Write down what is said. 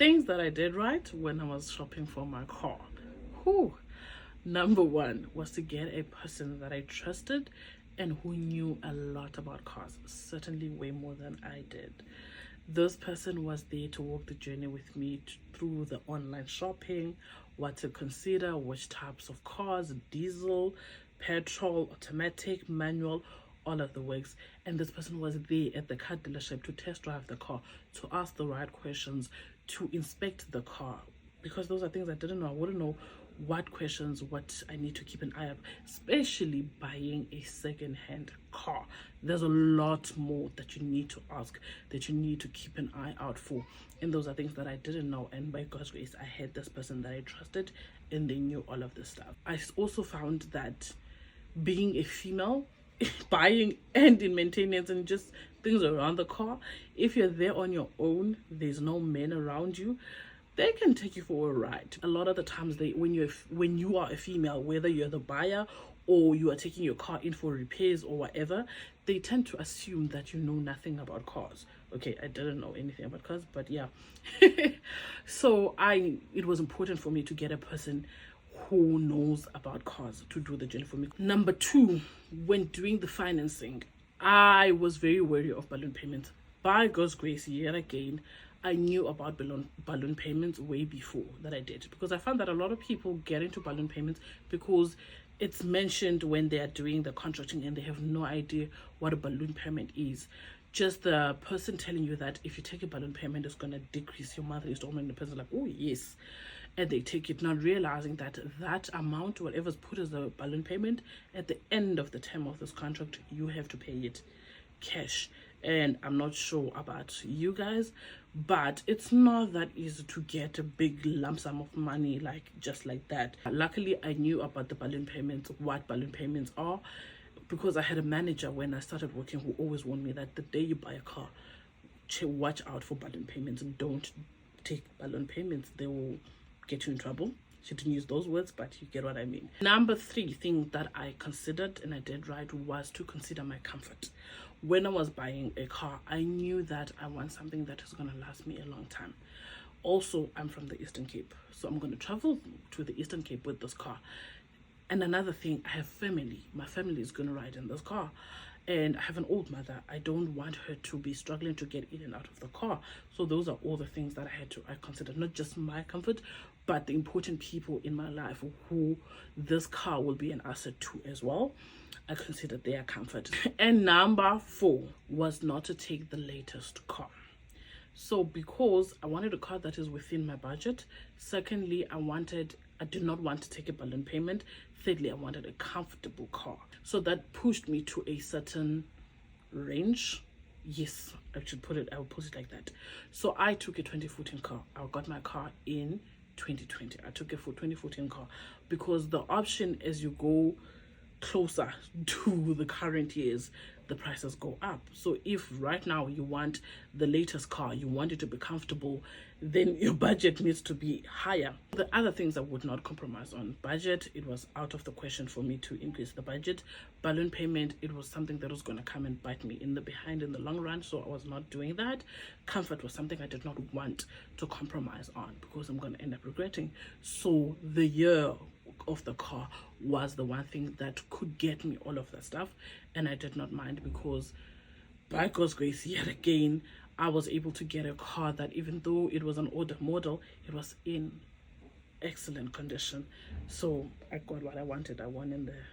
Things that I did right when I was shopping for my car. Whew. Number one was to get a person that I trusted and who knew a lot about cars, certainly way more than I did. This person was there to walk the journey with me through the online shopping, what to consider, which types of cars, diesel, petrol, automatic, manual, all of the works. And this person was there at the car dealership to test drive the car, to ask the right questions, to inspect the car, because those are things I didn't know. I wouldn't know what questions, what I need to keep an eye on, especially buying a second-hand car. There's a lot more that you need to ask, that you need to keep an eye out for, and those are things that I didn't know. And by God's grace, I had this person that I trusted and they knew all of this stuff. I also found that being a female, buying and in maintenance and just things around the car, if you're there on your own, there's no men around you, they can take you for a ride. A lot of the times, when you are a female, whether you're the buyer or you are taking your car in for repairs or whatever, they tend to assume that you know nothing about cars. Okay, I didn't know anything about cars, but yeah. So it was important for me to get a person who knows about cars to do the journey for me. Number two, when doing the financing, I was very wary of balloon payments. By God's grace, yet again, I knew about balloon payments way before that I did, because I found that a lot of people get into balloon payments because it's mentioned when they are doing the contracting and they have no idea what a balloon payment is. Just the person telling you that if you take a balloon payment, it's going to decrease your monthly installment. The person's like, oh yes, and they take it, not realizing that that amount, whatever's put as a balloon payment, at the end of the term of this contract, you have to pay it cash. And I'm not sure about you guys, but it's not that easy to get a big lump sum of money just like that. Luckily, I knew about the balloon payments, what balloon payments are, because I had a manager when I started working who always warned me that the day you buy a car, watch out for balloon payments. Don't take balloon payments, they will get you in trouble. She didn't use those words, but you get what I mean. Number three thing that I considered and I did right was to consider my comfort. When I was buying a car, I knew that I want something that is going to last me a long time. Also, I'm from the Eastern Cape, so I'm going to travel to the Eastern Cape with this car. And another thing, I have family. My family is going to ride in this car. And I have an old mother. I don't want her to be struggling to get in and out of the car. So those are all the things that I considered, not just my comfort, but the important people in my life who this car will be an asset to as well. I considered their comfort. And number four was not to take the latest car. So because I wanted a car that is within my budget. Secondly, I did not want to take a balloon payment. Thirdly, I wanted a comfortable car. So that pushed me to a certain range. Yes, I will put it like that. So I took a 2014 car. I got my car in 2020. I took a 2014 car because the option as you go closer to the current years, the prices go up. So if right now you want the latest car, you want it to be comfortable, then your budget needs to be higher. The other things I would not compromise on: budget, it was out of the question for me to increase the budget. Balloon payment, it was something that was going to come and bite me in the behind in the long run, so I was not doing that. Comfort was something I did not want to compromise on because I'm going to end up regretting. So the year of the car was the one thing that could get me all of that stuff, and I did not mind because by God's grace, yet again, I was able to get a car that, even though it was an older model, it was in excellent condition. So I got what I wanted. I won in there.